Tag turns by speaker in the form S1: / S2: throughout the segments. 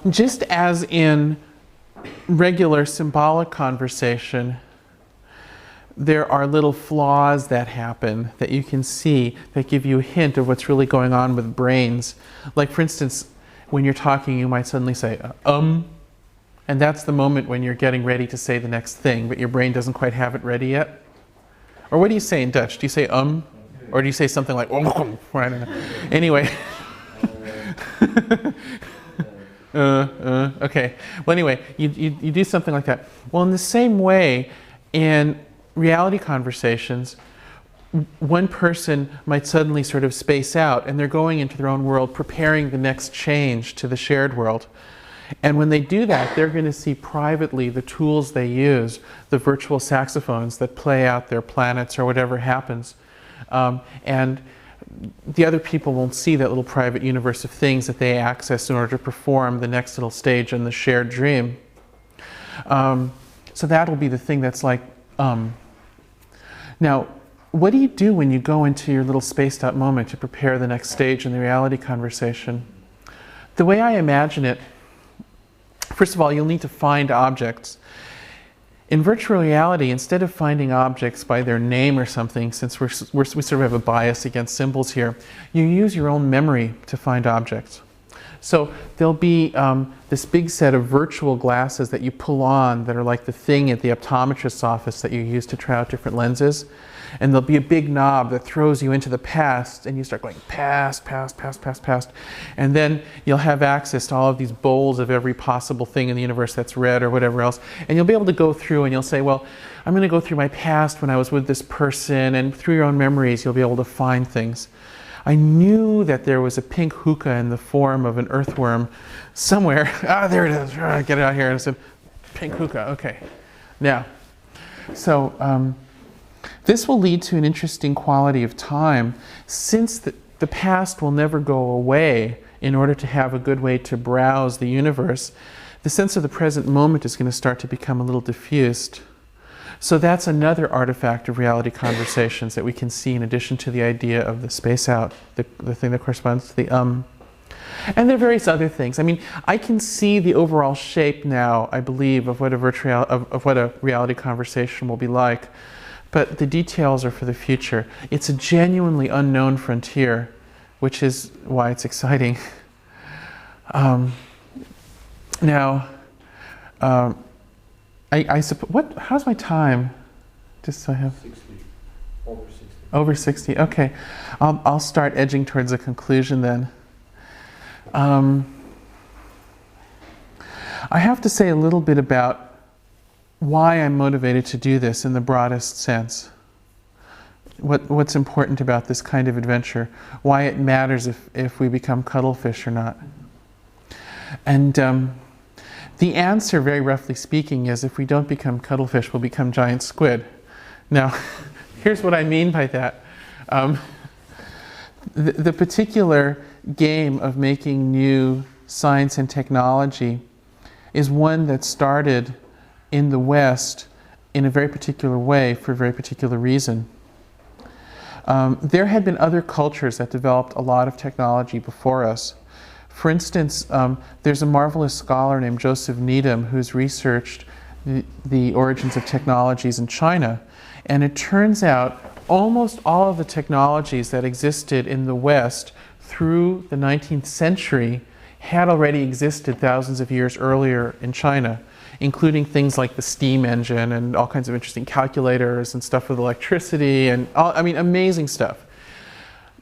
S1: Just as in regular symbolic conversation, there are little flaws that happen that you can see that give you a hint of what's really going on with brains. Like, for instance, when you're talking, you might suddenly say, and that's the moment when you're getting ready to say the next thing, but your brain doesn't quite have it ready yet. Or what do you say in Dutch? Do you say or do you say something like, I don't know. Anyway. Okay. Well, anyway, you do something like that. Well, in the same way, in reality conversations, one person might suddenly sort of space out, and they're going into their own world, preparing the next change to the shared world. And when they do that, they're going to see privately the tools they use, the virtual saxophones that play out their planets or whatever happens. And the other people won't see that little private universe of things that they access in order to perform the next little stage in the shared dream. So that'll be the thing that's like, Now, what do you do when you go into your little spaced out moment to prepare the next stage in the reality conversation? The way I imagine it, first of all, you'll need to find objects. In virtual reality, instead of finding objects by their name or something, since we sort of have a bias against symbols here, you use your own memory to find objects. So there'll be this big set of virtual glasses that you pull on that are like the thing at the optometrist's office that you use to try out different lenses. And there'll be a big knob that throws you into the past, and you start going past, past, past, past, past. And then you'll have access to all of these bowls of every possible thing in the universe that's red or whatever else. And you'll be able to go through and you'll say, well, I'm going to go through my past when I was with this person, and through your own memories, you'll be able to find things. I knew that there was a pink hookah in the form of an earthworm somewhere. Ah, there it is. Get it out here. And I said, pink hookah. Okay. Now, so this will lead to an interesting quality of time, since the past will never go away. In order to have a good way to browse the universe, the sense of the present moment is going to start to become a little diffused. So that's another artifact of reality conversations that we can see in addition to the idea of the space out, the thing that corresponds to the And there are various other things. I mean, I can see the overall shape now, I believe, of what a reality conversation will be like. But the details are for the future. It's a genuinely unknown frontier, which is why it's exciting. I suppose, how's my time? Just so I have
S2: 60. Over 60.
S1: Over 60. Okay, I'll start edging towards a conclusion then. I have to say a little bit about why I'm motivated to do this in the broadest sense. What's important about this kind of adventure? Why it matters if we become cuttlefish or not? And the answer, very roughly speaking, is if we don't become cuttlefish, we'll become giant squid. Now, here's what I mean by that. The particular game of making new science and technology is one that started in the West in a very particular way for a very particular reason. There had been other cultures that developed a lot of technology before us. For instance, there's a marvelous scholar named Joseph Needham who's researched the origins of technologies in China. And it turns out almost all of the technologies that existed in the West through the 19th century had already existed thousands of years earlier in China, including things like the steam engine and all kinds of interesting calculators and stuff with electricity and amazing stuff.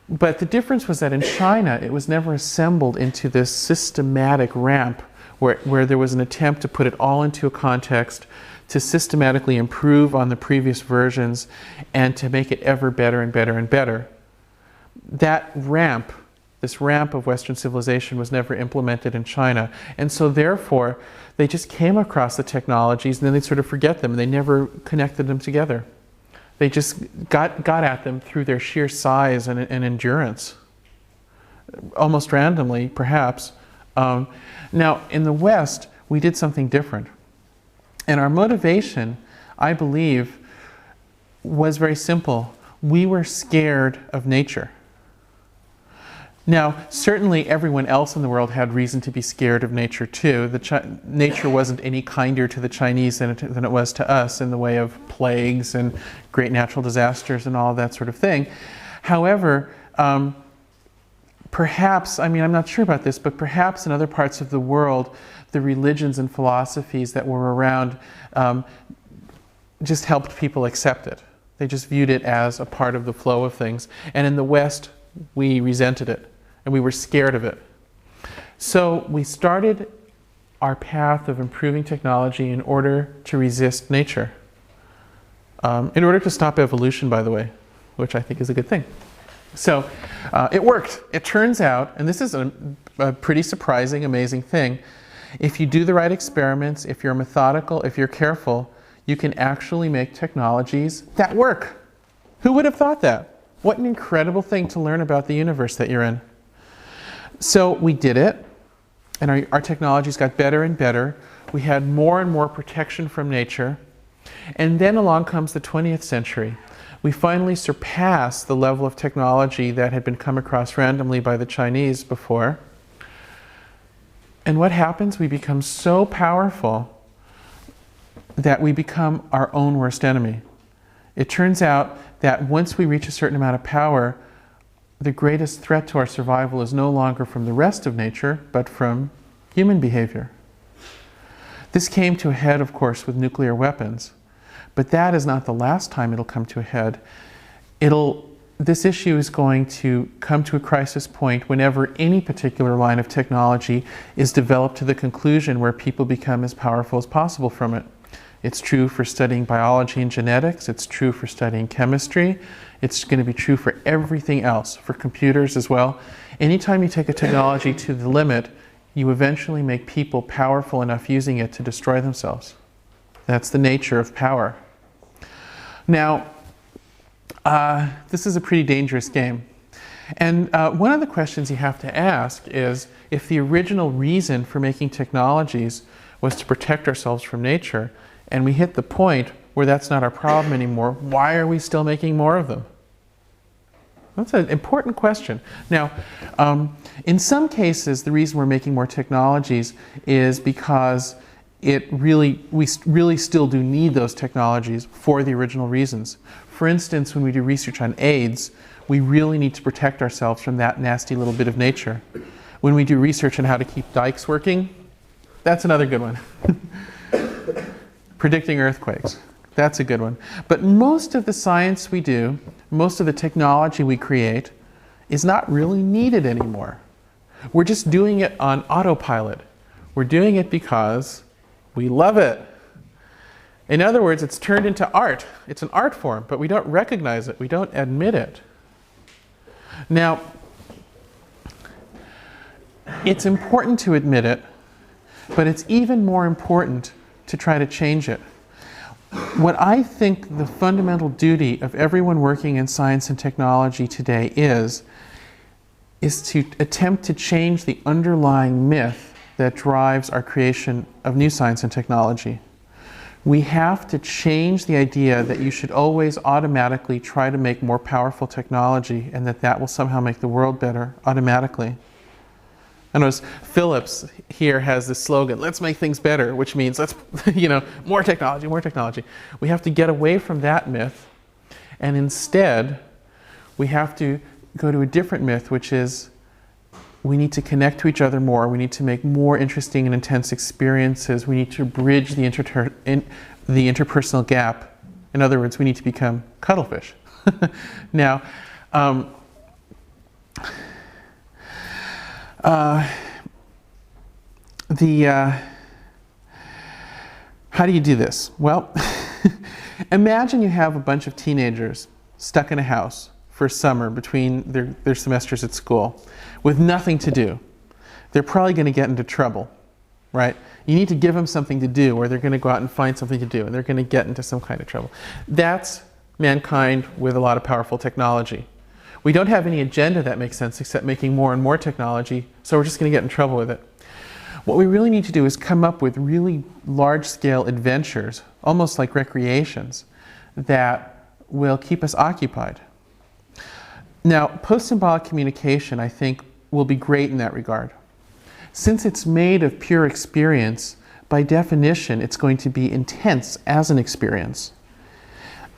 S1: But the difference was that in China, it was never assembled into this systematic ramp where there was an attempt to put it all into a context, to systematically improve on the previous versions, and to make it ever better and better and better. That ramp, this ramp of Western civilization, was never implemented in China. And so therefore, they just came across the technologies and then they'd sort of forget them, and they never connected them together. They just got at them through their sheer size and endurance, almost randomly, perhaps. Now, in the West, we did something different. And our motivation, I believe, was very simple. We were scared of nature. Now, certainly everyone else in the world had reason to be scared of nature too. Nature wasn't any kinder to the Chinese than it was to us in the way of plagues and great natural disasters and all that sort of thing. However, perhaps, I mean, I'm not sure about this, but perhaps in other parts of the world, the religions and philosophies that were around just helped people accept it. They just viewed it as a part of the flow of things. And in the West, we resented it, and we were scared of it. So we started our path of improving technology in order to resist nature. In order to stop evolution, by the way, which I think is a good thing. So it worked. It turns out, and this is a pretty surprising, amazing thing, if you do the right experiments, if you're methodical, if you're careful, you can actually make technologies that work. Who would have thought that? What an incredible thing to learn about the universe that you're in. So we did it, and our technologies got better and better. We had more and more protection from nature. And then along comes the 20th century. We finally surpassed the level of technology that had been come across randomly by the Chinese before. And what happens? We become so powerful that we become our own worst enemy. It turns out that once we reach a certain amount of power, the greatest threat to our survival is no longer from the rest of nature, but from human behavior. This came to a head, of course, with nuclear weapons. But that is not the last time it'll come to a head. This issue is going to come to a crisis point whenever any particular line of technology is developed to the conclusion where people become as powerful as possible from it. It's true for studying biology and genetics. It's true for studying chemistry. It's going to be true for everything else, for computers as well. Anytime you take a technology to the limit, you eventually make people powerful enough using it to destroy themselves. That's the nature of power. Now, this is a pretty dangerous game. And one of the questions you have to ask is, if the original reason for making technologies was to protect ourselves from nature, and we hit the point where that's not our problem anymore, why are we still making more of them? That's an important question. Now, in some cases, the reason we're making more technologies is because we really still do need those technologies for the original reasons. For instance, when we do research on AIDS, we really need to protect ourselves from that nasty little bit of nature. When we do research on how to keep dikes working, that's another good one. Predicting earthquakes, that's a good one. But most of the science we do, most of the technology we create, is not really needed anymore. We're just doing it on autopilot. We're doing it because we love it. In other words, it's turned into art. It's an art form, but we don't recognize it. We don't admit it. Now, it's important to admit it, but it's even more important to try to change it. What I think the fundamental duty of everyone working in science and technology today is to attempt to change the underlying myth that drives our creation of new science and technology. We have to change the idea that you should always automatically try to make more powerful technology and that will somehow make the world better automatically. I notice Philips here has this slogan, let's make things better, which means let's, more technology, more technology. We have to get away from that myth, and instead we have to go to a different myth, which is we need to connect to each other more. We need to make more interesting and intense experiences. We need to bridge the interpersonal gap. In other words, we need to become cuttlefish. Now, how do you do this? Well, imagine you have a bunch of teenagers stuck in a house for summer between their semesters at school with nothing to do. They're probably going to get into trouble, right? You need to give them something to do, or they're going to go out and find something to do, and they're going to get into some kind of trouble. That's mankind with a lot of powerful technology. We don't have any agenda that makes sense except making more and more technology, so we're just going to get in trouble with it. What we really need to do is come up with really large-scale adventures, almost like recreations, that will keep us occupied. Now, post-symbolic communication, I think, will be great in that regard. Since it's made of pure experience, by definition, it's going to be intense as an experience.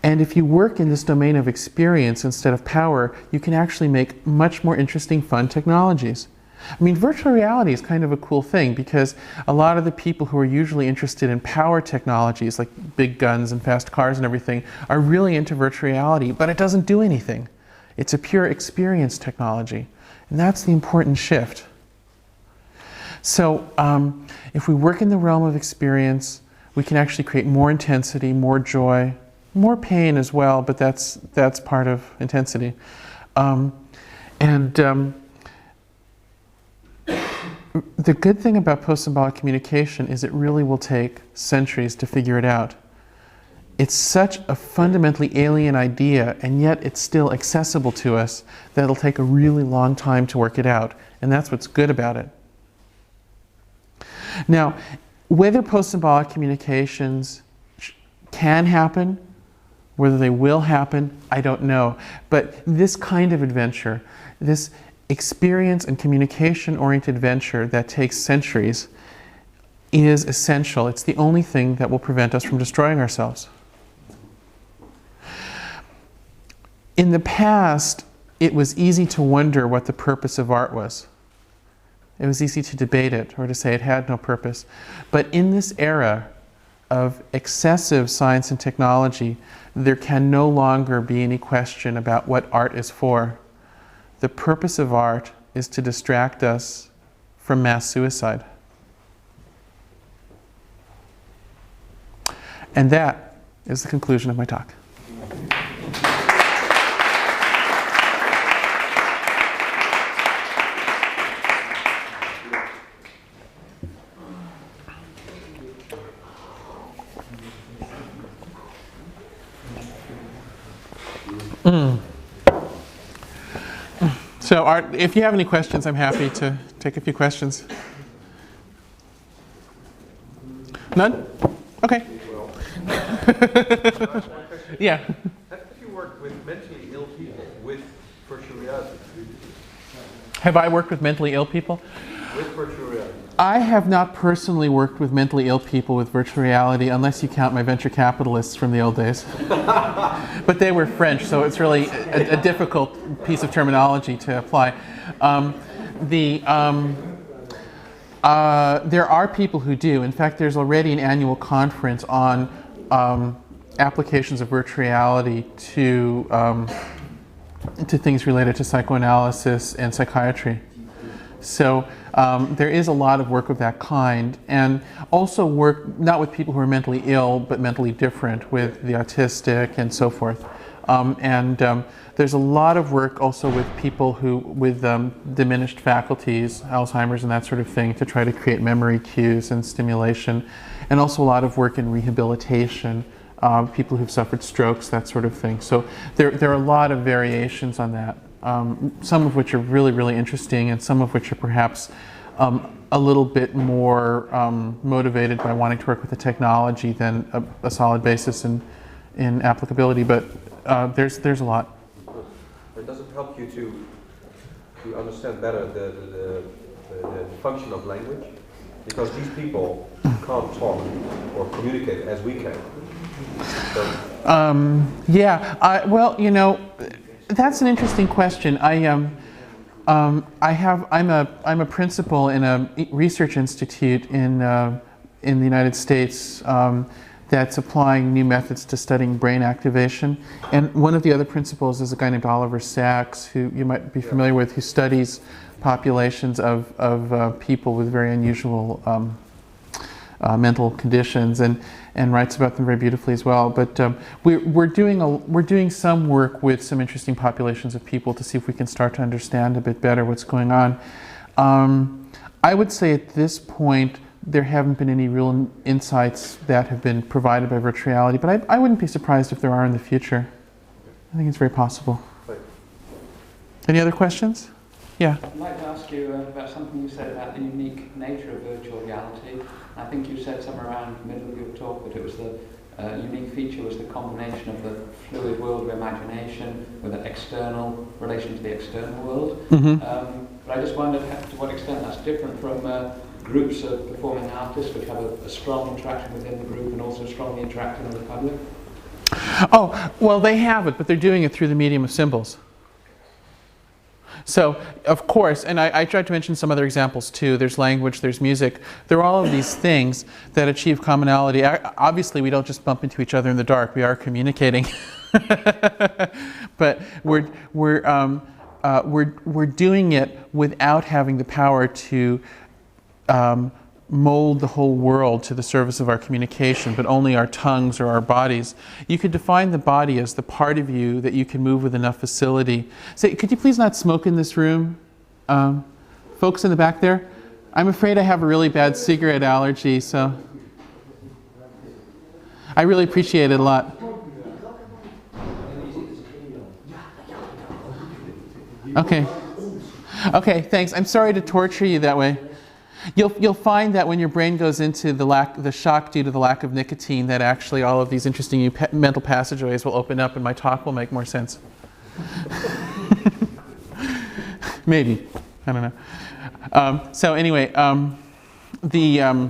S1: And if you work in this domain of experience instead of power, you can actually make much more interesting, fun technologies. I mean, virtual reality is kind of a cool thing because a lot of the people who are usually interested in power technologies, like big guns and fast cars and everything, are really into virtual reality, but it doesn't do anything. It's a pure experience technology. And that's the important shift. So if we work in the realm of experience, we can actually create more intensity, more joy, more pain as well, but that's part of intensity. The good thing about post-symbolic communication is it really will take centuries to figure it out. It's such a fundamentally alien idea, and yet it's still accessible to us, that it'll take a really long time to work it out. And that's what's good about it. Now, whether post-symbolic communications can happen, whether they will happen, I don't know. But this kind of adventure, this experience and communication-oriented venture that takes centuries, is essential. It's the only thing that will prevent us from destroying ourselves. In the past, it was easy to wonder what the purpose of art was. It was easy to debate it or to say it had no purpose. But in this era of excessive science and technology, there can no longer be any question about what art is for. The purpose of art is to distract us from mass suicide. And that is the conclusion of my talk. So Art, if you have any questions, I'm happy to take a few questions. None? Okay. Yeah.
S2: Have you worked with mentally ill people with virtual reality?
S1: Have I worked with mentally ill people?
S2: With virtual reality.
S1: I have not personally worked with mentally ill people with virtual reality, unless you count my venture capitalists from the old days. But they were French, so it's really a difficult piece of terminology to apply. There are people who do. In fact, there's already an annual conference on applications of virtual reality to things related to psychoanalysis and psychiatry. So there is a lot of work of that kind, and also work not with people who are mentally ill, but mentally different, with the autistic and so forth. There's a lot of work also with people who with diminished faculties, Alzheimer's and that sort of thing, to try to create memory cues and stimulation, and also a lot of work in rehabilitation, people who've suffered strokes, that sort of thing. So there are a lot of variations on that. Some of which are really, really interesting, and some of which are perhaps a little bit more motivated by wanting to work with the technology than a solid basis in applicability. But there's a lot.
S2: It doesn't help you to understand better the function of language, because these people can't talk or communicate as we can. So.
S1: Well, you know. That's an interesting question. I'm a principal in a research institute in the United States that's applying new methods to studying brain activation. And one of the other principals is a guy named Oliver Sacks, who you might be familiar with, who studies populations of people with very unusual mental conditions and writes about them very beautifully as well. But we're doing some work with some interesting populations of people to see if we can start to understand a bit better what's going on. I would say at this point there haven't been any real insights that have been provided by virtual reality, but I wouldn't be surprised if there are in the future. I think it's very possible. Any other questions? Yeah.
S3: I'd like to ask you about something you said about the unique nature of virtual reality. I think you said somewhere around the middle of your talk that it was the unique feature was the combination of the fluid world of imagination with an external relation to the external world.
S1: Mm-hmm.
S3: But I just wondered to what extent that's different from groups of performing artists which have a strong interaction within the group and also strongly interacting with the public.
S1: Oh, well, they have it, but they're doing it through the medium of symbols. So, of course, and I tried to mention some other examples too. There's language, there's music. There are all of these things that achieve commonality. Obviously, we don't just bump into each other in the dark. We are communicating. But we're doing it without having the power to mold the whole world to the service of our communication, but only our tongues or our bodies. You could define the body as the part of you that you can move with enough facility. Say, could you please not smoke in this room? Folks in the back there? I'm afraid I have a really bad cigarette allergy, so I really appreciate it a lot. Okay. Okay, thanks. I'm sorry to torture you that way. You'll find that when your brain goes into the shock due to the lack of nicotine, that actually all of these interesting mental passageways will open up and my talk will make more sense. Maybe. I don't know. So anyway, the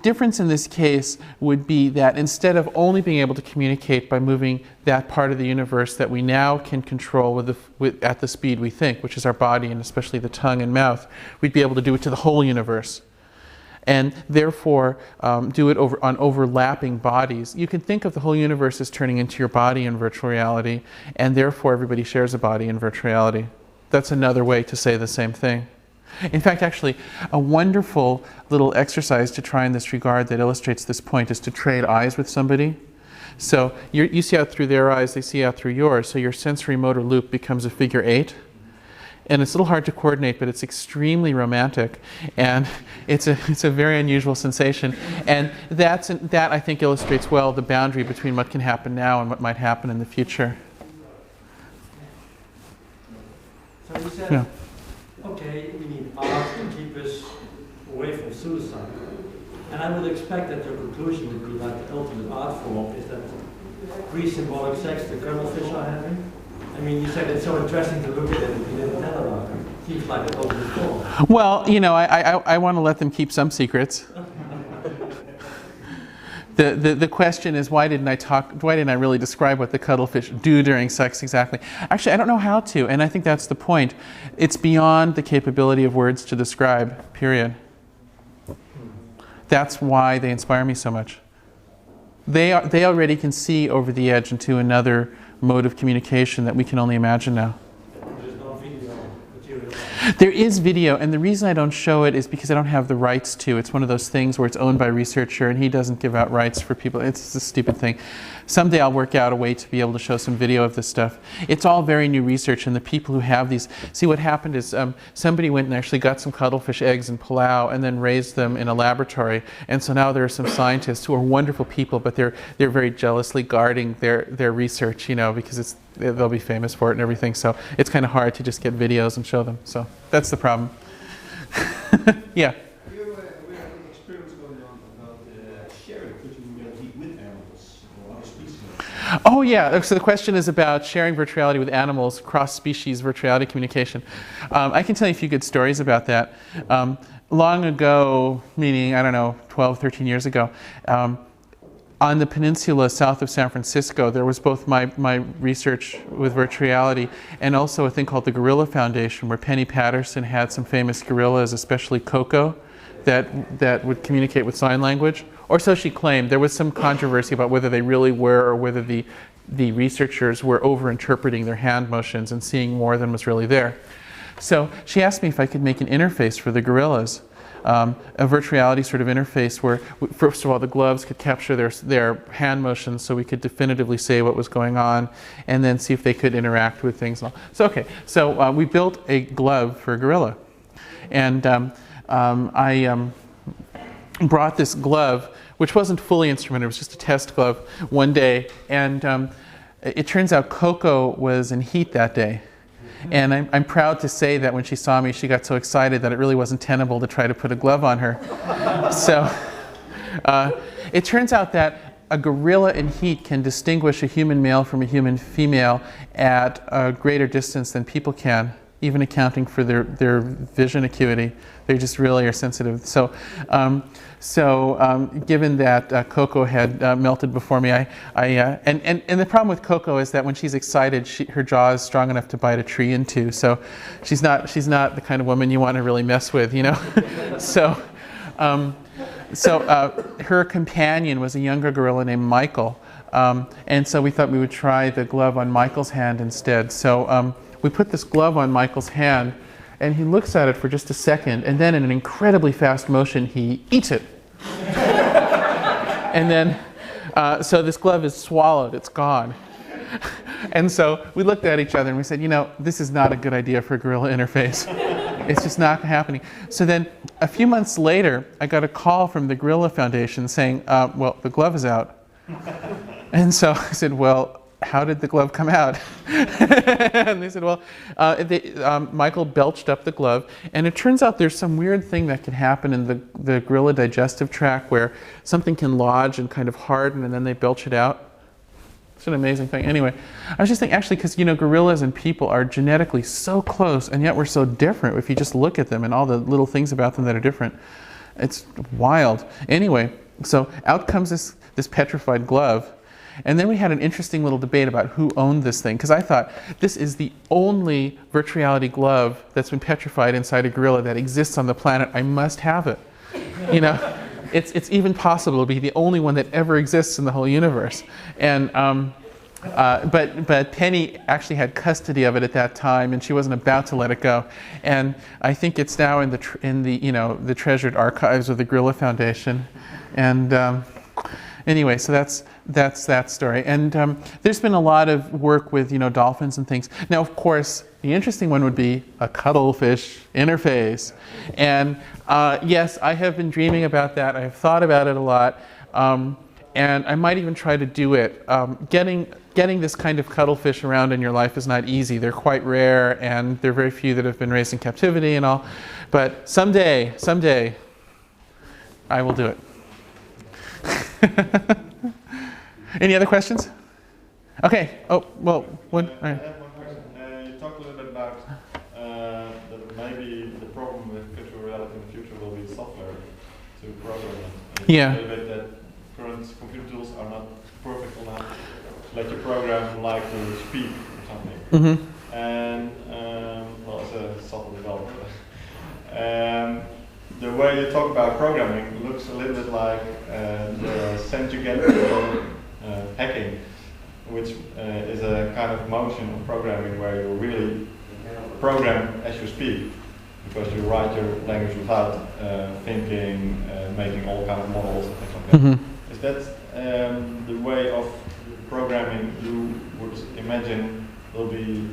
S1: difference in this case would be that instead of only being able to communicate by moving that part of the universe that we now can control at the speed we think, which is our body and especially the tongue and mouth, we'd be able to do it to the whole universe. And therefore do it on overlapping bodies. You can think of the whole universe as turning into your body in virtual reality, and therefore everybody shares a body in virtual reality. That's another way to say the same thing. In fact, actually, a wonderful little exercise to try in this regard that illustrates this point is to trade eyes with somebody. So you see out through their eyes, they see out through yours, so your sensory motor loop becomes a figure 8. And it's a little hard to coordinate, but it's extremely romantic, and it's a very unusual sensation. And that, I think, illustrates well the boundary between what can happen now and what might happen in the future.
S4: So you said,
S1: Yeah.
S4: okay, we need art to keep us away from suicide. And I would expect that your conclusion would be like the ultimate art form is that pre-symbolic sex the cuttlefish are having. I mean, you said it's so interesting to look at it, you didn't tell about it. Seems like the ultimate form.
S1: Well, you know, I want to let them keep some secrets. The question is, why didn't I really describe what the cuttlefish do during sex exactly? Actually, I don't know how to, and I think that's the point. It's beyond the capability of words to describe, period. That's why they inspire me so much. They already can see over the edge into another mode of communication that we can only imagine now.
S4: There's no video material.
S1: There is video, and the reason I don't show it is because I don't have the rights to. It's one of those things where it's owned by a researcher and he doesn't give out rights for people. It's a stupid thing. Someday I'll work out a way to be able to show some video of this stuff. It's all very new research, and the people who have these... See, what happened is somebody went and actually got some cuttlefish eggs in Palau and then raised them in a laboratory. And so now there are some scientists who are wonderful people, but they're very jealously guarding their research, you know, because they'll be famous for it and everything. So it's kind of hard to just get videos and show them. So that's the problem. Yeah.
S5: We have an experiment going on about sharing virtual reality with animals or other species.
S1: Oh yeah, so the question is about sharing virtuality with animals, cross-species virtuality communication. I can tell you a few good stories about that. Long ago, meaning, I don't know, 12, 13 years ago, on the peninsula south of San Francisco, there was both my research with virtual reality and also a thing called the Gorilla Foundation, where Penny Patterson had some famous gorillas, especially Coco, that would communicate with sign language. Or so she claimed. There was some controversy about whether they really were or whether the researchers were over-interpreting their hand motions and seeing more than was really there. So she asked me if I could make an interface for the gorillas. A virtual reality sort of interface where, first of all, the gloves could capture their hand motions so we could definitively say what was going on, and then see if they could interact with things. So we built a glove for a gorilla. And I brought this glove, which wasn't fully instrumented, it was just a test glove, one day. And it turns out Coco was in heat that day. And I'm proud to say that when she saw me, she got so excited that it really wasn't tenable to try to put a glove on her. So it turns out that a gorilla in heat can distinguish a human male from a human female at a greater distance than people can, even accounting for their vision acuity. They just really are sensitive. So, given that Coco had melted before me, and the problem with Coco is that when she's excited, her jaw is strong enough to bite a tree in two. So, she's not the kind of woman you want to really mess with, you know. So her companion was a younger gorilla named Michael, and so we thought we would try the glove on Michael's hand instead. So we put this glove on Michael's hand, and he looks at it for just a second, and then in an incredibly fast motion, he eats it. And then, so this glove is swallowed, it's gone. And so we looked at each other and we said, you know, this is not a good idea for a gorilla interface. It's just not happening. So then a few months later, I got a call from the Gorilla Foundation saying, well, the glove is out. And so I said, well, how did the glove come out? And they said, well, Michael belched up the glove. And it turns out there's some weird thing that can happen in the gorilla digestive tract where something can lodge and kind of harden and then they belch it out. It's an amazing thing. Anyway, I was just thinking, actually, because, you know, gorillas and people are genetically so close, and yet we're so different if you just look at them and all the little things about them that are different. It's wild. Anyway, so out comes this petrified glove, and then we had an interesting little debate about who owned this thing, because I thought, this is the only virtual reality glove that's been petrified inside a gorilla that exists on the planet. I must have it. You know? It's even possible to be the only one that ever exists in the whole universe. And but Penny actually had custody of it at that time, and she wasn't about to let it go. And I think it's now in the treasured archives of the Gorilla Foundation. And anyway, so that's that story. And there's been a lot of work with dolphins and things. Now, of course, the interesting one would be a cuttlefish interface. And yes, I have been dreaming about that. I have thought about it a lot. And I might even try to do it. Getting this kind of cuttlefish around in your life is not easy. They're quite rare, and there are very few that have been raised in captivity and all. But someday, I will do it. Any other questions? Okay. Oh, well, one. All right.
S6: I have one question. You talked a little bit about that maybe the problem with virtual reality in the future will be software to program it.
S1: Yeah.
S6: A little bit that current computer tools are not perfect enough to let you program like to speak or something.
S1: Mm-hmm.
S6: And well, as a software developer, the way you talk about programming looks a little bit like the centrifugal hacking, which is a kind of motion of programming where you really program as you speak, because you write your language without thinking, making all kind of models and things like that.
S1: Mm-hmm.
S6: Is that the way of programming you would imagine will be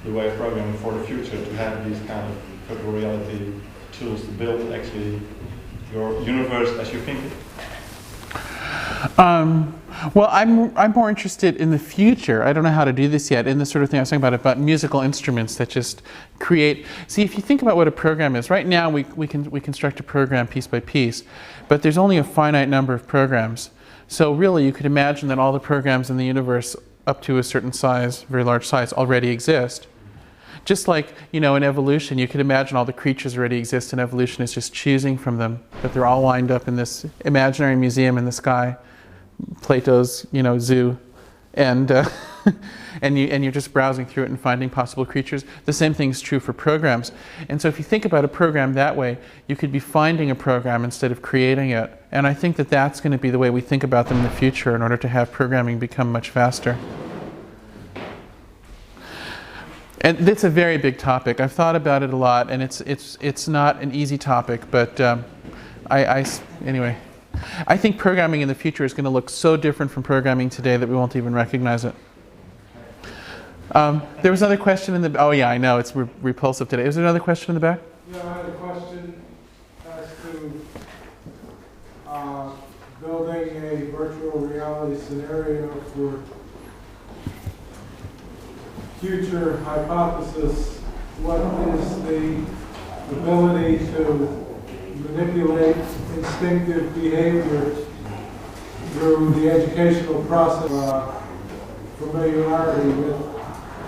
S6: the way of programming for the future, to have these kind of virtual reality tools to build actually your universe as you think it?
S1: Well, I'm more interested in the future. I don't know how to do this yet. In the sort of thing I was talking about musical instruments that just create. See, if you think about what a program is, right now we construct a program piece by piece, but there's only a finite number of programs. So really, you could imagine that all the programs in the universe up to a certain size, very large size, already exist. Just like, in evolution, you could imagine all the creatures already exist, and evolution is just choosing from them, that they're all lined up in this imaginary museum in the sky, Plato's, zoo, and and you're just browsing through it and finding possible creatures. The same thing is true for programs. And so if you think about a program that way, you could be finding a program instead of creating it. And I think that that's going to be the way we think about them in the future in order to have programming become much faster. And it's a very big topic. I've thought about it a lot, and it's not an easy topic. But anyway, I think programming in the future is going to look so different from programming today that we won't even recognize it. There was another question in the. Oh yeah, I know it's repulsive today. Was there another question in the back?
S7: Yeah, I had a question as to building a virtual reality scenario for future hypothesis. What is the ability to manipulate instinctive behavior through the educational process, familiarity with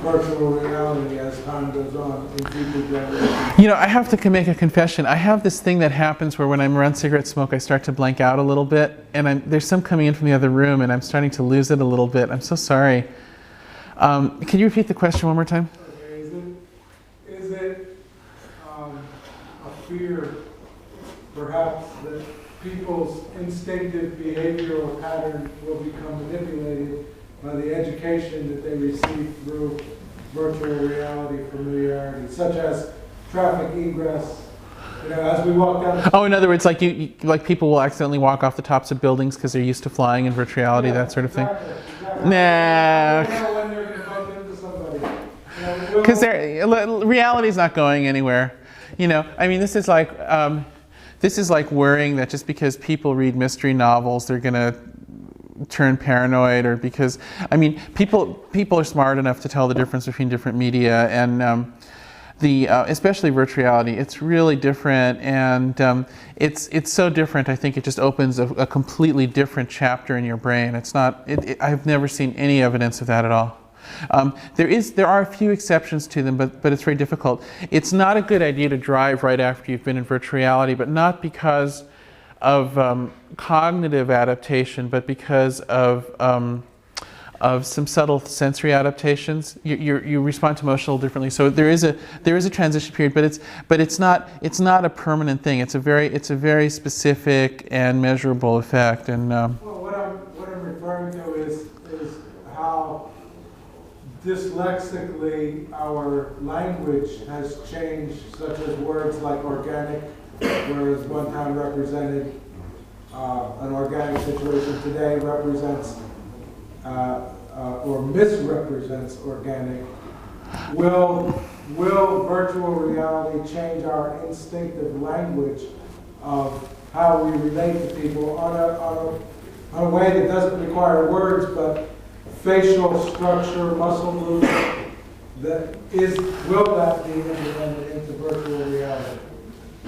S7: virtual reality as time goes on in future generations?
S1: You know, I have to make a confession. I have this thing that happens where when I'm around cigarette smoke, I start to blank out a little bit, and there's some coming in from the other room, and I'm starting to lose it a little bit. I'm so sorry. Can you repeat the question one more time?
S7: Okay, is it a fear, perhaps, that people's instinctive behavioral pattern will become manipulated by the education that they receive through virtual reality familiarity, such as traffic egress? You know, as we walk down.
S1: Oh, in other words, like like people will accidentally walk off the tops of buildings because they're used to flying in virtual reality, that sort of thing.
S7: Exactly.
S1: Nah.
S7: You know when they're going to bump into somebody. You know,
S1: Because reality's not going anywhere. You know, I mean, this is like worrying that just because people read mystery novels, they're going to turn paranoid, or because, I mean, people are smart enough to tell the difference between different media, and especially virtual reality, it's really different, and it's so different. I think it just opens a completely different chapter in your brain. It's not. I've never seen any evidence of that at all. There are a few exceptions to them, but it's very difficult. It's not a good idea to drive right after you've been in virtual reality, but not because of cognitive adaptation, but because of some subtle sensory adaptations. You respond to emotional differently. So there is a transition period, but it's not a permanent thing. It's a very specific and measurable effect. And
S7: well, what I'm referring to is how dyslexically our language has changed, such as words like organic, whereas one time represented an organic situation, today represents or misrepresents organic. Will virtual reality change our instinctive language of how we relate to people on a way that doesn't require words, but facial structure, muscle movement, will that be implemented into virtual reality?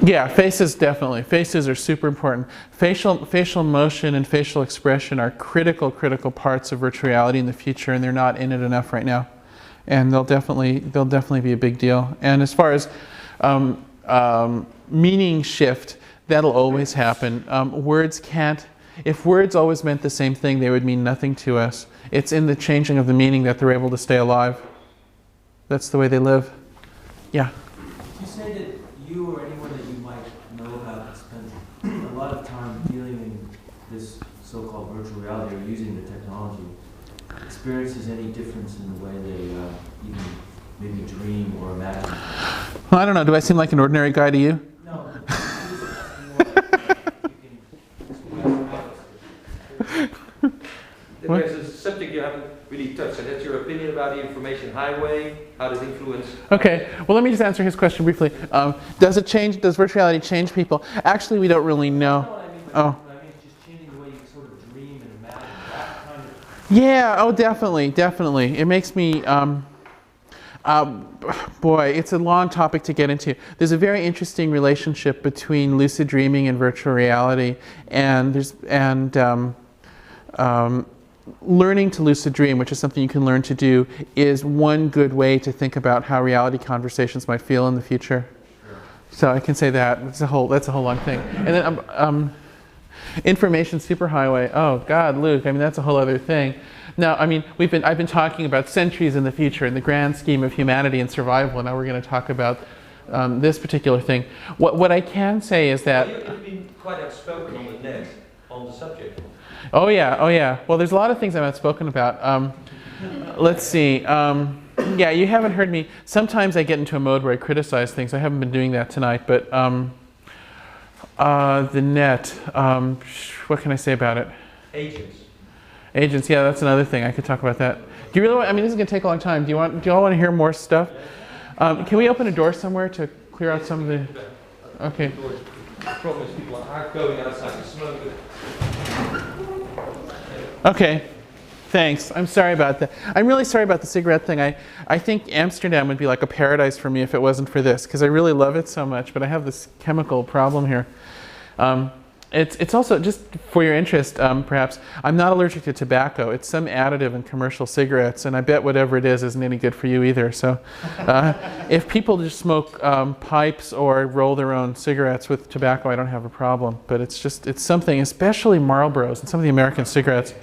S1: yeah, faces definitely. Faces are super important. Facial motion and facial expression are critical parts of virtual reality in the future, and they're not in it enough right now. And they'll definitely be a big deal. And as far as meaning shift, that'll always happen. Words can't. If words always meant the same thing, they would mean nothing to us. It's in the changing of the meaning that they're able to stay alive. That's the way they live. Yeah.
S8: You say that you or anyone that you might know about has spent a lot of time dealing in this so-called virtual reality or using the technology. Experiences any difference in the way they even maybe dream or imagine?
S1: Well, I don't know. Do I seem like an ordinary guy to you?
S8: No.
S2: There's a subject you haven't really touched, and that's your opinion about the information highway, how does it influence...
S1: Okay, well, let me just answer his question briefly. Does virtual reality change people? Actually, we don't really know.
S8: I mean just changing the way you sort of dream and imagine, that kind of...
S1: Yeah, oh, definitely. It makes me, boy, it's a long topic to get into. There's a very interesting relationship between lucid dreaming and virtual reality, and learning to lucid dream, which is something you can learn to do, is one good way to think about how reality conversations might feel in the future. Sure. So I can say that. That's a whole long thing. And then information superhighway. Oh God, Luke. I mean, that's a whole other thing. Now, I mean, I've been talking about centuries in the future in the grand scheme of humanity and survival, and now we're going to talk about this particular thing. What I can say is that
S2: You've been quite outspoken on the net on the subject.
S1: Oh yeah. Well, there's a lot of things I'm outspoken about. Let's see. Yeah, you haven't heard me. Sometimes I get into a mode where I criticize things. I haven't been doing that tonight, but the net. What can I say about it? Agents. Yeah, that's another thing. I could talk about that. Do you really want? I mean, this is going to take a long time. Do you all want to hear more stuff? Can we open a door somewhere to clear out some of the? Okay.
S2: Problems, people are going outside to smoke.
S1: Okay, thanks. I'm sorry about that. I'm really sorry about the cigarette thing. I think Amsterdam would be like a paradise for me if it wasn't for this, because I really love it so much, but I have this chemical problem here. It's also, just for your interest, perhaps, I'm not allergic to tobacco. It's some additive in commercial cigarettes, and I bet whatever it is isn't any good for you either. So if people just smoke pipes or roll their own cigarettes with tobacco, I don't have a problem. But it's something, especially Marlboros and some of the American cigarettes,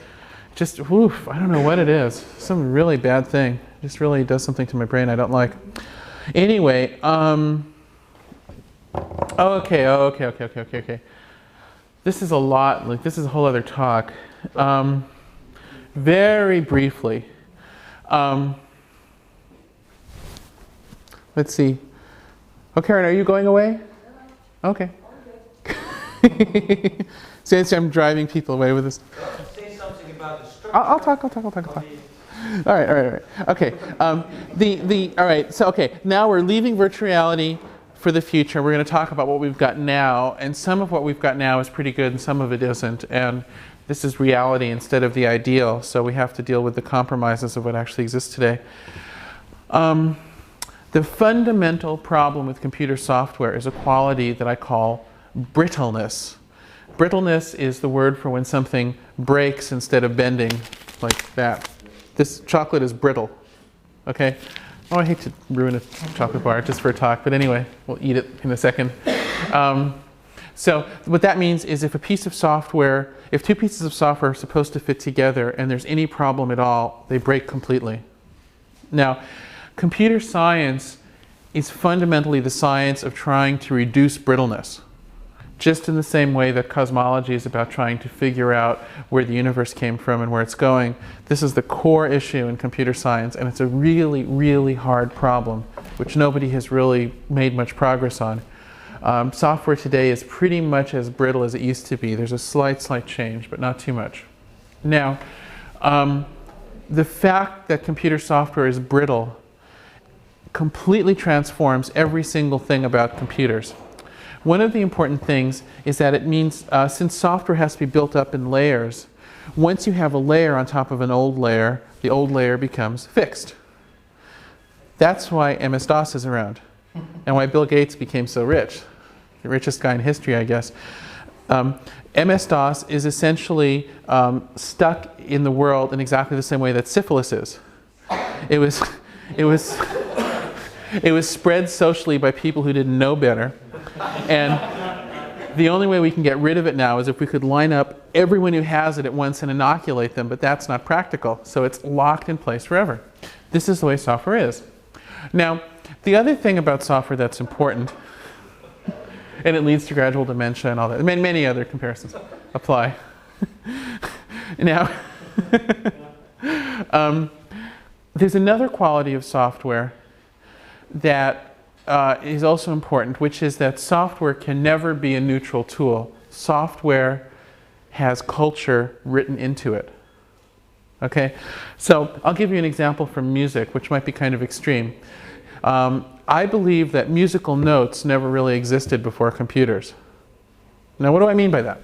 S1: just, woof, I don't know what it is. Some really bad thing. It just really does something to my brain I don't like. Anyway, okay. This is a lot, like this is a whole other talk. Very briefly, let's see. Oh, Karen, are you going away? Okay. Since I'm driving people away with this.
S4: Say something about the structure.
S1: I'll talk. All right. Okay. All right. So, okay. Now we're leaving virtual reality for the future. We're going to talk about what we've got now, and some of what we've got now is pretty good and some of it isn't, and this is reality instead of the ideal, so we have to deal with the compromises of what actually exists today. The fundamental problem with computer software is a quality that I call brittleness. Brittleness is the word for when something breaks instead of bending, like that. This chocolate is brittle, okay? Oh, I hate to ruin a chocolate bar just for a talk, but anyway, we'll eat it in a second. So what that means is if two pieces of software are supposed to fit together and there's any problem at all, they break completely. Now, computer science is fundamentally the science of trying to reduce brittleness. Just in the same way that cosmology is about trying to figure out where the universe came from and where it's going, this is the core issue in computer science, and it's a really, really hard problem, which nobody has really made much progress on. Software today is pretty much as brittle as it used to be. There's a slight change, but not too much. Now, the fact that computer software is brittle completely transforms every single thing about computers. One of the important things is that it means, since software has to be built up in layers, once you have a layer on top of an old layer, the old layer becomes fixed. That's why MS-DOS is around, and why Bill Gates became so rich. The richest guy in history, I guess. MS-DOS is essentially stuck in the world in exactly the same way that syphilis is. It was spread socially by people who didn't know better. And the only way we can get rid of it now is if we could line up everyone who has it at once and inoculate them, but that's not practical. So it's locked in place forever. This is the way software is. Now, the other thing about software that's important, and it leads to gradual dementia and all that, many other comparisons apply. Now, there's another quality of software that is also important, which is that software can never be a neutral tool. Software has culture written into it. Okay? So I'll give you an example from music, which might be kind of extreme. I believe that musical notes never really existed before computers. Now, what do I mean by that?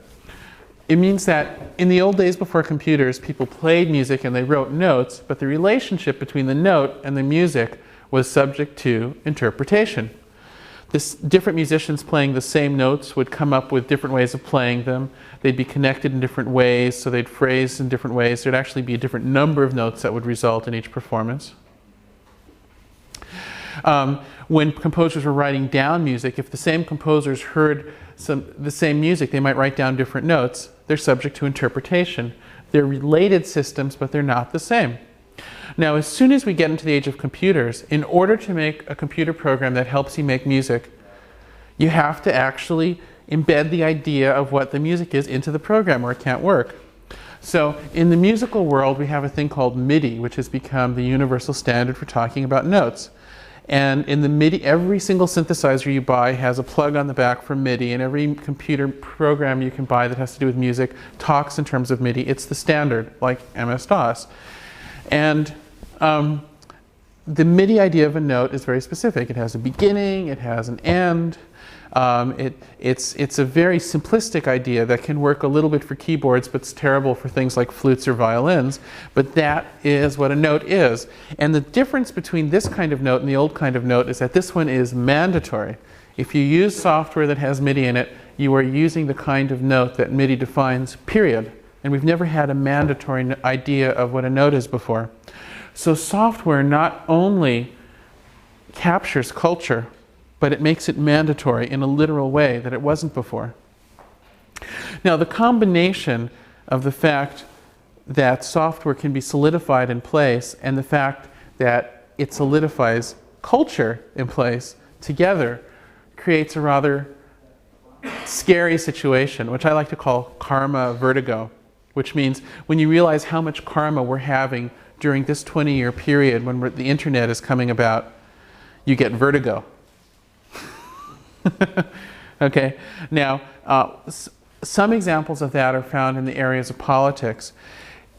S1: It means that in the old days before computers, people played music and they wrote notes, but the relationship between the note and the music was subject to interpretation. Different musicians playing the same notes would come up with different ways of playing them. They'd be connected in different ways, so they'd phrase in different ways. There'd actually be a different number of notes that would result in each performance. When composers were writing down music, if the same composers heard the same music, they might write down different notes. They're subject to interpretation. They're related systems, but they're not the same. Now, as soon as we get into the age of computers, in order to make a computer program that helps you make music, you have to actually embed the idea of what the music is into the program or it can't work. So in the musical world, we have a thing called MIDI, which has become the universal standard for talking about notes. And in the MIDI, every single synthesizer you buy has a plug on the back for MIDI, and every computer program you can buy that has to do with music talks in terms of MIDI. It's the standard, like MS-DOS. And the MIDI idea of a note is very specific. It has a beginning, it has an end. It's a very simplistic idea that can work a little bit for keyboards, but it's terrible for things like flutes or violins. But that is what a note is. And the difference between this kind of note and the old kind of note is that this one is mandatory. If you use software that has MIDI in it, you are using the kind of note that MIDI defines, period. And we've never had a mandatory idea of what a note is before. So software not only captures culture, but it makes it mandatory in a literal way that it wasn't before. Now, the combination of the fact that software can be solidified in place and the fact that it solidifies culture in place together creates a rather scary situation, which I like to call karma vertigo, which means when you realize how much karma we're having during this 20-year period when the internet is coming about, you get vertigo. Okay? Now, some examples of that are found in the areas of politics.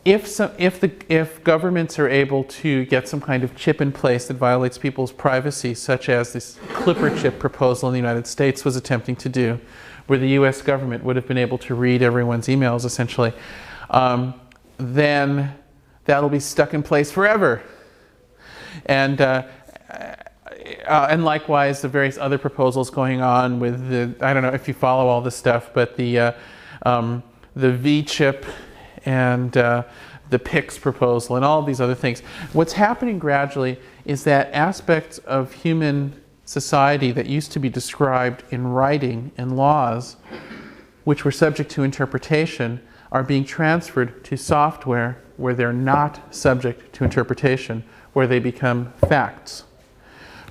S1: If governments are able to get some kind of chip in place that violates people's privacy, such as this Clipper chip proposal in the United States was attempting to do, where the US government would have been able to read everyone's emails essentially, then that'll be stuck in place forever. And likewise, the various other proposals going on with the, I don't know if you follow all this stuff, but the V chip and the PICS proposal and all of these other things. What's happening gradually is that aspects of human society that used to be described in writing and laws, which were subject to interpretation, are being transferred to software where they're not subject to interpretation, where they become facts.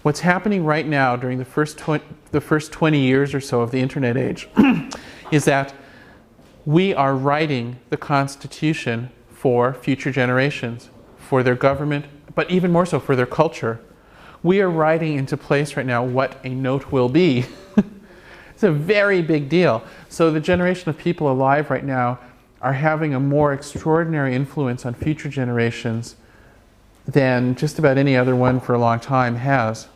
S1: What's happening right now during the first 20 years or so of the internet age is that we are writing the Constitution for future generations, for their government, but even more so for their culture. We are writing into place right now what a note will be. It's a very big deal. So the generation of people alive right now are having a more extraordinary influence on future generations than just about any other one for a long time has.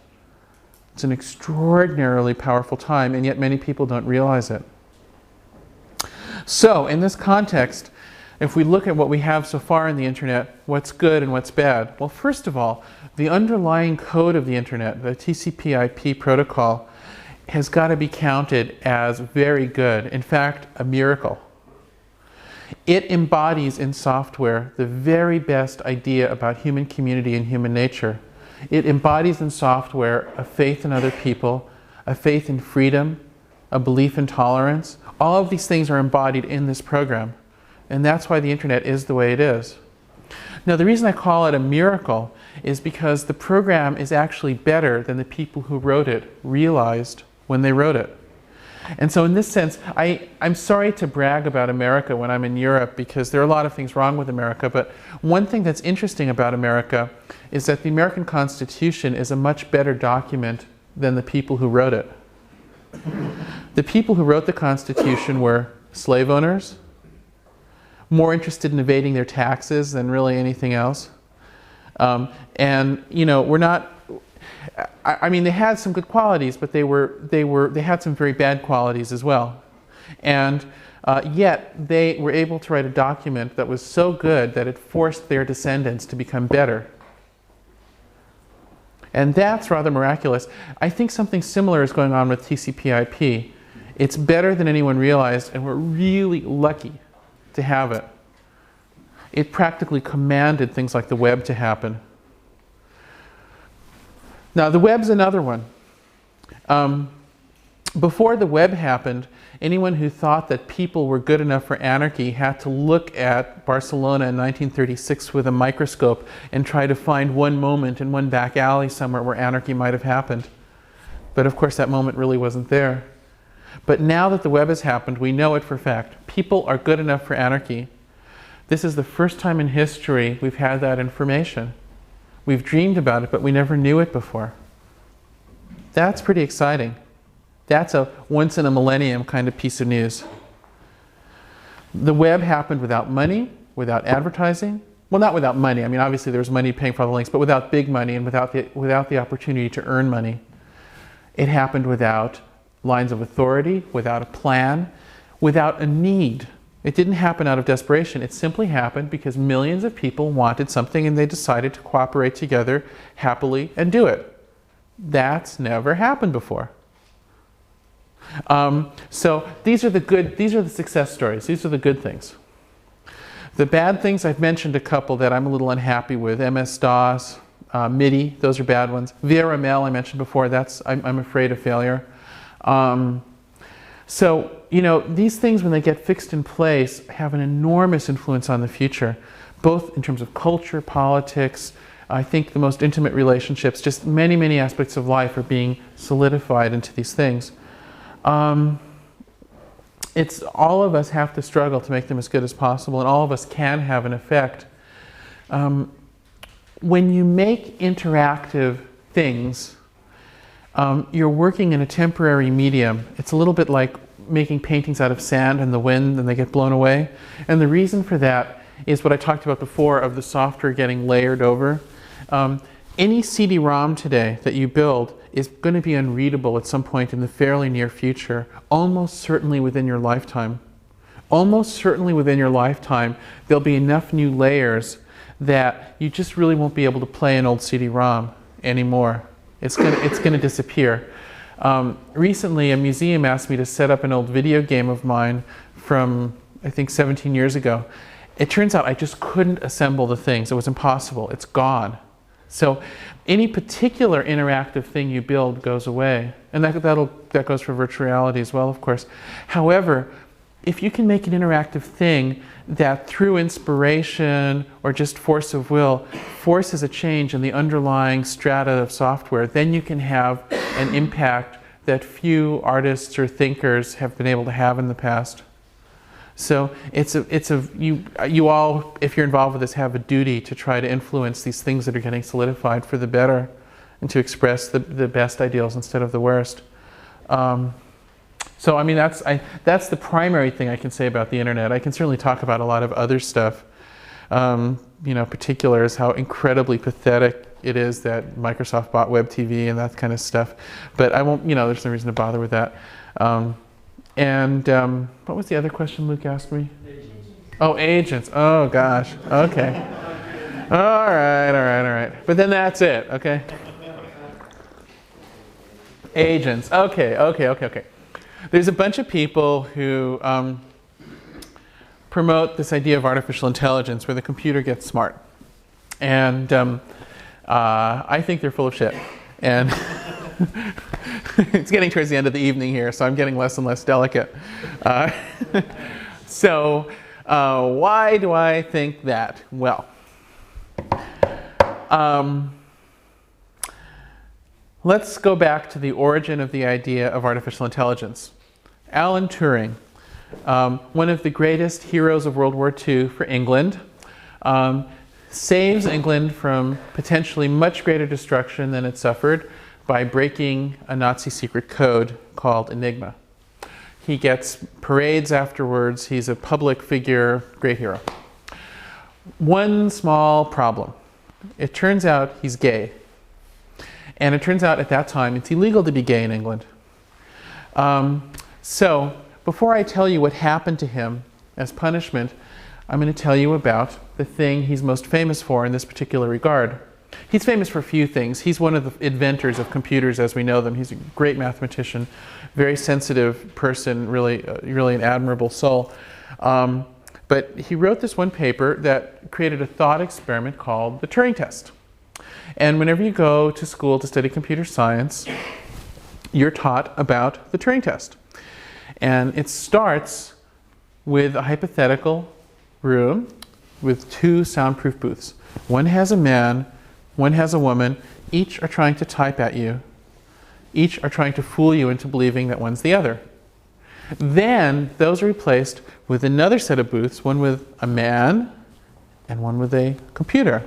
S1: It's an extraordinarily powerful time, and yet many people don't realize it. So, in this context, if we look at what we have so far in the internet, what's good and what's bad? Well, first of all, the underlying code of the internet, the TCP/IP protocol, has got to be counted as very good. In fact, a miracle. It embodies in software the very best idea about human community and human nature. It embodies in software a faith in other people, a faith in freedom, a belief in tolerance. All of these things are embodied in this program. And that's why the internet is the way it is. Now, the reason I call it a miracle is because the program is actually better than the people who wrote it realized when they wrote it. And so in this sense, I'm sorry to brag about America when I'm in Europe, because there are a lot of things wrong with America, but one thing that's interesting about America is that the American Constitution is a much better document than the people who wrote it. The people who wrote the Constitution were slave owners, more interested in evading their taxes than really anything else. And, you know, we're not, I mean, they had some good qualities, but they had some very bad qualities as well. And yet they were able to write a document that was so good that it forced their descendants to become better. And that's rather miraculous. I think something similar is going on with TCP/IP. It's better than anyone realized, and we're really lucky to have it. It practically commanded things like the web to happen. Now, the web's another one. Before the web happened, anyone who thought that people were good enough for anarchy had to look at Barcelona in 1936 with a microscope and try to find one moment in one back alley somewhere where anarchy might have happened. But of course, that moment really wasn't there. But now that the web has happened, we know it for a fact. People are good enough for anarchy. This is the first time in history we've had that information. We've dreamed about it, but we never knew it before. That's pretty exciting. That's a once-in-a-millennium kind of piece of news. The web happened without money, without advertising. Well, not without money. I mean, obviously there was money paying for all the links, but without big money and without the opportunity to earn money. It happened without lines of authority, without a plan, without a need. It didn't happen out of desperation. It simply happened because millions of people wanted something and they decided to cooperate together happily and do it. That's never happened before. So these are the success stories. These are the good things. The bad things, I've mentioned a couple that I'm a little unhappy with. MS-DOS, MIDI, those are bad ones. VRML, I mentioned before, I'm afraid of failure. So, these things, when they get fixed in place, have an enormous influence on the future, both in terms of culture, politics. I think the most intimate relationships, just many, many aspects of life are being solidified into these things. It's all of us have to struggle to make them as good as possible, and all of us can have an effect. When you make interactive things, you're working in a temporary medium. It's a little bit like making paintings out of sand and the wind, and they get blown away. And the reason for that is what I talked about before of the software getting layered over. Any CD-ROM today that you build is going to be unreadable at some point in the fairly near future, almost certainly within your lifetime. Almost certainly within your lifetime, there'll be enough new layers that you just really won't be able to play an old CD-ROM anymore. It's going to disappear. Recently, a museum asked me to set up an old video game of mine from, I think, 17 years ago. It turns out I just couldn't assemble the things. It was impossible. It's gone. So any particular interactive thing you build goes away. And that goes for virtual reality as well, of course. However, if you can make an interactive thing that through inspiration or just force of will forces a change in the underlying strata of software, then you can have an impact that few artists or thinkers have been able to have in the past. So you all, if you're involved with this, have a duty to try to influence these things that are getting solidified for the better and to express the best ideals instead of the worst. So I mean, that's the primary thing I can say about the internet. I can certainly talk about a lot of other stuff. Particulars, how incredibly pathetic it is that Microsoft bought Web TV and that kind of stuff. But I won't, there's no reason to bother with that. What was the other question Luke asked me? Agents. Oh, agents. Oh, gosh. Okay. All right. But then that's it, okay? Agents. Okay. There's a bunch of people who promote this idea of artificial intelligence where the computer gets smart. And I think they're full of shit. And it's getting towards the end of the evening here, so I'm getting less and less delicate. So why do I think that? Well, let's go back to the origin of the idea of artificial intelligence. Alan Turing, one of the greatest heroes of World War II for England, saves England from potentially much greater destruction than it suffered by breaking a Nazi secret code called Enigma. He gets parades afterwards. He's a public figure, great hero. One small problem. It turns out he's gay. And it turns out at that time it's illegal to be gay in England. So before I tell you what happened to him as punishment, I'm going to tell you about the thing he's most famous for in this particular regard. He's famous for a few things. He's one of the inventors of computers as we know them. He's a great mathematician, very sensitive person, really an admirable soul. But he wrote this one paper that created a thought experiment called the Turing test. And whenever you go to school to study computer science, you're taught about the Turing test. And it starts with a hypothetical room with two soundproof booths. One has a man, one has a woman. Each are trying to type at you. Each are trying to fool you into believing that one's the other. Then those are replaced with another set of booths, one with a man and one with a computer.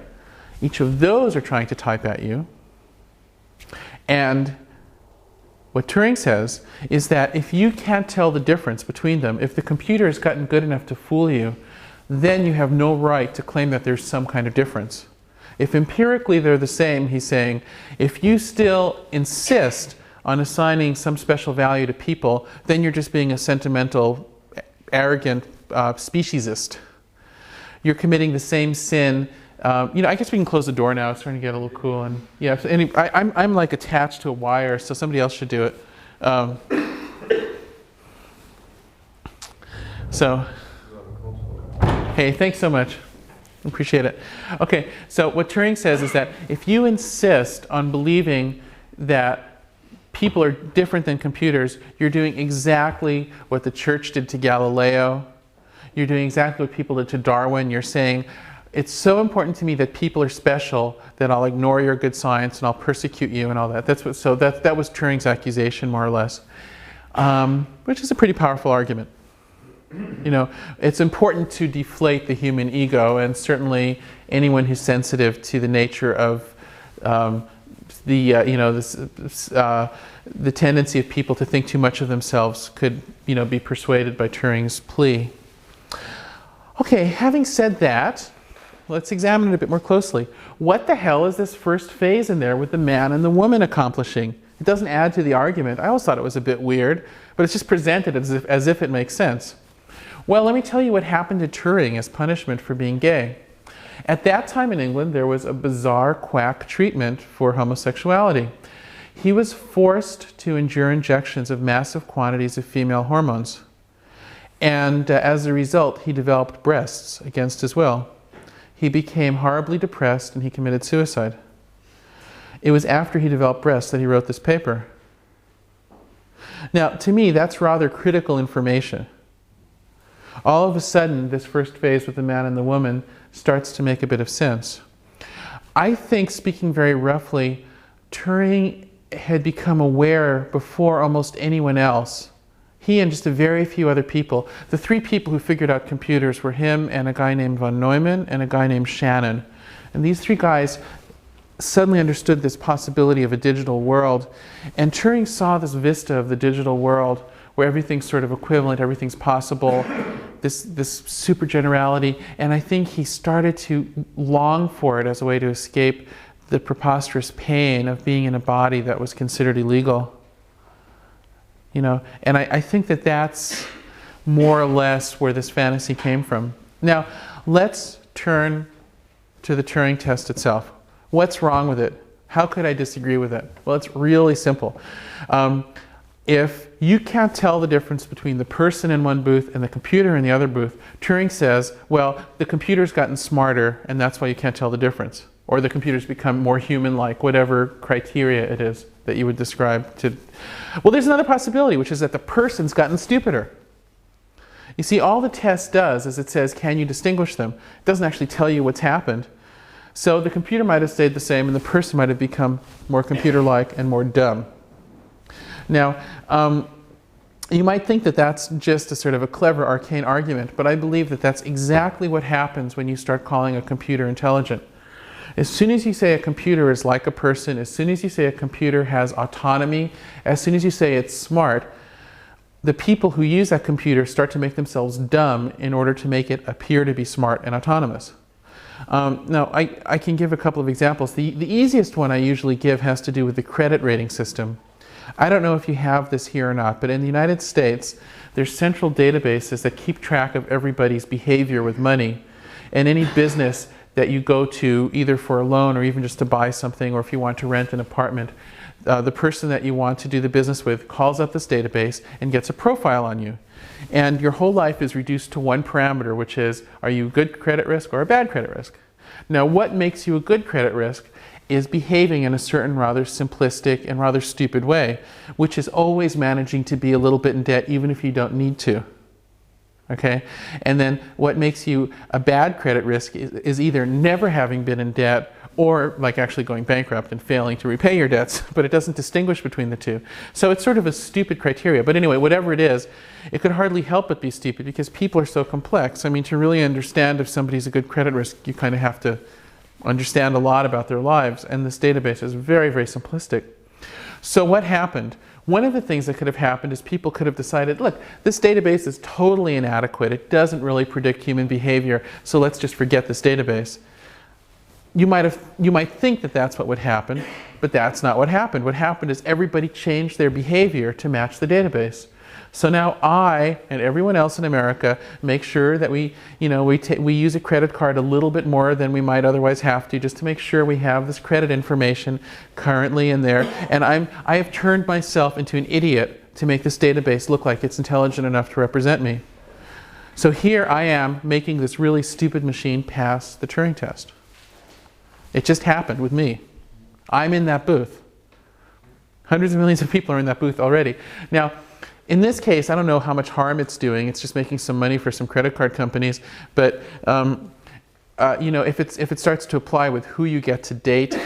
S1: Each of those are trying to type at you. And what Turing says is that if you can't tell the difference between them, if the computer has gotten good enough to fool you, then you have no right to claim that there's some kind of difference. If empirically they're the same, he's saying, if you still insist on assigning some special value to people, then you're just being a sentimental, arrogant speciesist. You're committing the same sin. I guess we can close the door now. It's starting to get a little cool. And yeah, I'm like attached to a wire, so somebody else should do it. So, hey, thanks so much. Appreciate it. Okay, so what Turing says is that if you insist on believing that people are different than computers, you're doing exactly what the church did to Galileo. You're doing exactly what people did to Darwin. You're saying, it's so important to me that people are special that I'll ignore your good science and I'll persecute you and all that. That was Turing's accusation, more or less, which is a pretty powerful argument. You know, it's important to deflate the human ego, and certainly anyone who's sensitive to the nature of the tendency of people to think too much of themselves could, be persuaded by Turing's plea. Okay, having said that, let's examine it a bit more closely. What the hell is this first phase in there with the man and the woman accomplishing? It doesn't add to the argument. I always thought it was a bit weird, but it's just presented as if it makes sense. Well, let me tell you what happened to Turing as punishment for being gay. At that time in England, there was a bizarre quack treatment for homosexuality. He was forced to endure injections of massive quantities of female hormones. And as a result, he developed breasts against his will. He became horribly depressed and he committed suicide. It was after he developed breasts that he wrote this paper. Now, to me, that's rather critical information. All of a sudden, this first phase with the man and the woman starts to make a bit of sense. I think, speaking very roughly, Turing had become aware before almost anyone else. He and just a very few other people. The three people who figured out computers were him and a guy named von Neumann and a guy named Shannon. And these three guys suddenly understood this possibility of a digital world. And Turing saw this vista of the digital world where everything's sort of equivalent, everything's possible, this super generality. And I think he started to long for it as a way to escape the preposterous pain of being in a body that was considered illegal. And I think that that's more or less where this fantasy came from. Now, let's turn to the Turing test itself. What's wrong with it? How could I disagree with it? Well, it's really simple. If you can't tell the difference between the person in one booth and the computer in the other booth, Turing says, well, the computer's gotten smarter and that's why you can't tell the difference. Or the computer's become more human-like, whatever criteria it is that you would describe to... Well, there's another possibility, which is that the person's gotten stupider. You see, all the test does is it says, can you distinguish them? It doesn't actually tell you what's happened. So the computer might have stayed the same and the person might have become more computer-like and more dumb. Now, you might think that that's just a sort of a clever, arcane argument, but I believe that that's exactly what happens when you start calling a computer intelligent. As soon as you say a computer is like a person, as soon as you say a computer has autonomy, as soon as you say it's smart, the people who use that computer start to make themselves dumb in order to make it appear to be smart and autonomous. Now, I can give a couple of examples. The easiest one I usually give has to do with the credit rating system. I don't know if you have this here or not, but in the United States, there's central databases that keep track of everybody's behavior with money. And any business that you go to, either for a loan or even just to buy something, or if you want to rent an apartment, the person that you want to do the business with calls up this database and gets a profile on you. And your whole life is reduced to one parameter, which is, are you a good credit risk or a bad credit risk? Now, what makes you a good credit risk is behaving in a certain rather simplistic and rather stupid way, which is always managing to be a little bit in debt even if you don't need to. Okay? And then what makes you a bad credit risk is either never having been in debt or like actually going bankrupt and failing to repay your debts, but it doesn't distinguish between the two. So it's sort of a stupid criteria. But anyway, whatever it is, it could hardly help but be stupid because people are so complex. I mean, to really understand if somebody's a good credit risk, you kind of have to understand a lot about their lives, and this database is very, very simplistic. So what happened? One of the things that could have happened is people could have decided, look, this database is totally inadequate. It doesn't really predict human behavior, so let's just forget this database. You might think that that's what would happen, but that's not what happened. What happened is everybody changed their behavior to match the database. So now I and everyone else in America make sure that we use a credit card a little bit more than we might otherwise have to, just to make sure we have this credit information currently in there. And I have turned myself into an idiot to make this database look like it's intelligent enough to represent me. So here I am making this really stupid machine pass the Turing test. It just happened with me. I'm in that booth. Hundreds of millions of people are in that booth already. Now, in this case, I don't know how much harm it's doing. It's just making some money for some credit card companies. But you know, if it starts to apply with who you get to date,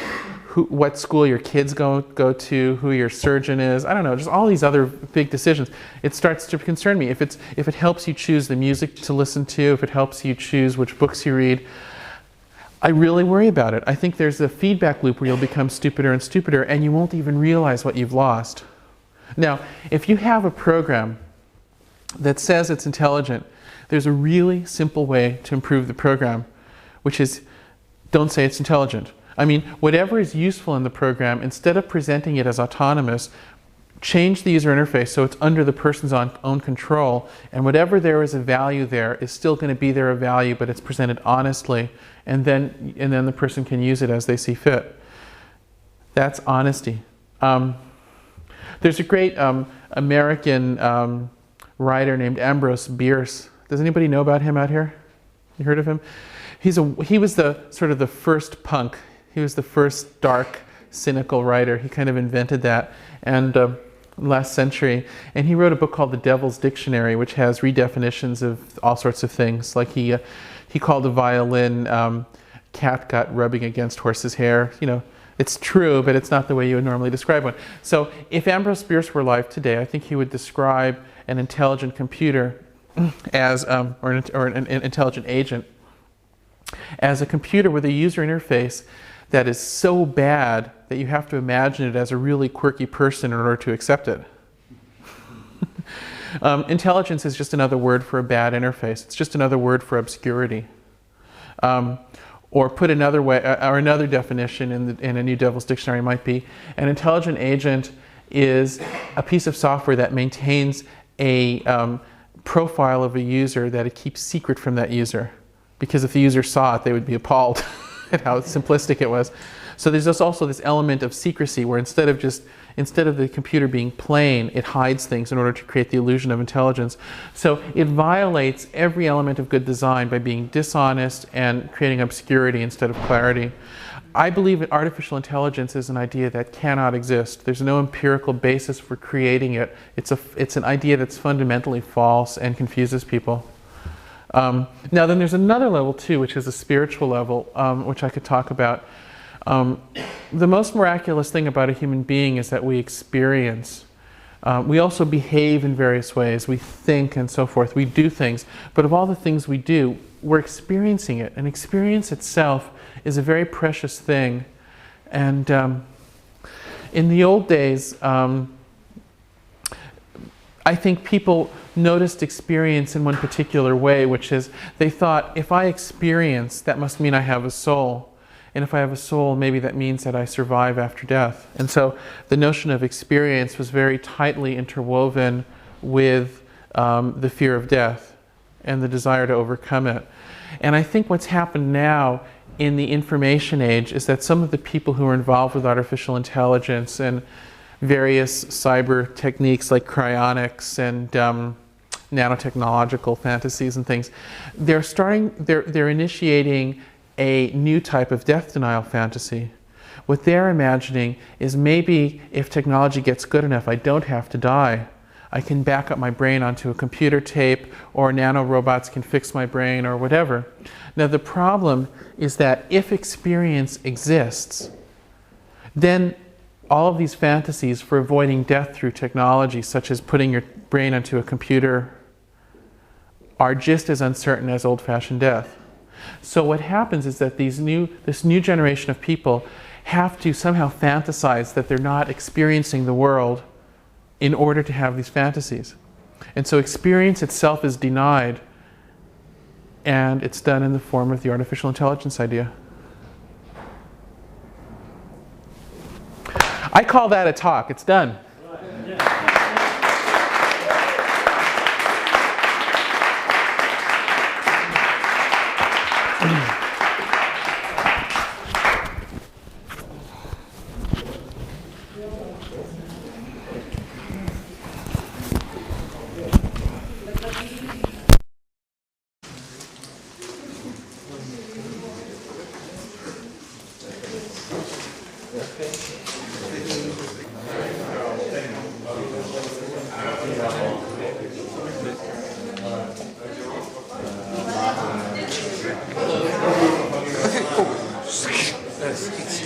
S1: what school your kids go to, who your surgeon is, I don't know, just all these other big decisions, it starts to concern me. If it helps you choose the music to listen to, if it helps you choose which books you read, I really worry about it. I think there's a feedback loop where you'll become stupider and stupider, and you won't even realize what you've lost. Now, if you have a program that says it's intelligent, there's a really simple way to improve the program, which is don't say it's intelligent. I mean, whatever is useful in the program, instead of presenting it as autonomous, change the user interface so it's under the person's own control, and whatever there is a value there is still going to be there a value, but it's presented honestly, and then the person can use it as they see fit. That's honesty. There's a great American writer named Ambrose Bierce. Does anybody know about him out here? You heard of him? He was the sort of the first punk. He was the first dark, cynical writer. He kind of invented that, and last century. And he wrote a book called The Devil's Dictionary, which has redefinitions of all sorts of things. Like he called a violin catgut rubbing against horse's hair. You know, it's true, but it's not the way you would normally describe one. So if Ambrose Bierce were alive today, I think he would describe an intelligent computer as, or an intelligent agent, as a computer with a user interface that is so bad that you have to imagine it as a really quirky person in order to accept it. Intelligence is just another word for a bad interface. It's just another word for obscurity. Or put another way, or another definition in a new Devil's Dictionary might be, an intelligent agent is a piece of software that maintains a profile of a user that it keeps secret from that user. Because if the user saw it, they would be appalled at how simplistic it was. So there's also this element of secrecy where instead of the computer being plain, it hides things in order to create the illusion of intelligence. So it violates every element of good design by being dishonest and creating obscurity instead of clarity. I believe that artificial intelligence is an idea that cannot exist. There's no empirical basis for creating it. It's an idea that's fundamentally false and confuses people. Now then there's another level too, which is a spiritual level, which I could talk about. The most miraculous thing about a human being is that we experience. We also behave in various ways. We think and so forth. We do things. But of all the things we do, we're experiencing it. And experience itself is a very precious thing. And in the old days, I think people noticed experience in one particular way, which is they thought, if I experience, that must mean I have a soul. And if I have a soul, maybe that means that I survive after death. And so the notion of experience was very tightly interwoven with the fear of death and the desire to overcome it. And I think what's happened now in the information age is that some of the people who are involved with artificial intelligence and various cyber techniques like cryonics and nanotechnological fantasies and things, they're initiating a new type of death denial fantasy. What they're imagining is maybe if technology gets good enough, I don't have to die. I can back up my brain onto a computer tape, or nanorobots can fix my brain, or whatever. Now the problem is that if experience exists, then all of these fantasies for avoiding death through technology, such as putting your brain onto a computer, are just as uncertain as old-fashioned death. So what happens is that this new generation of people have to somehow fantasize that they're not experiencing the world in order to have these fantasies. And so experience itself is denied, and it's done in the form of the artificial intelligence idea. I call that a talk. It's done.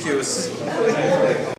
S9: Excuse.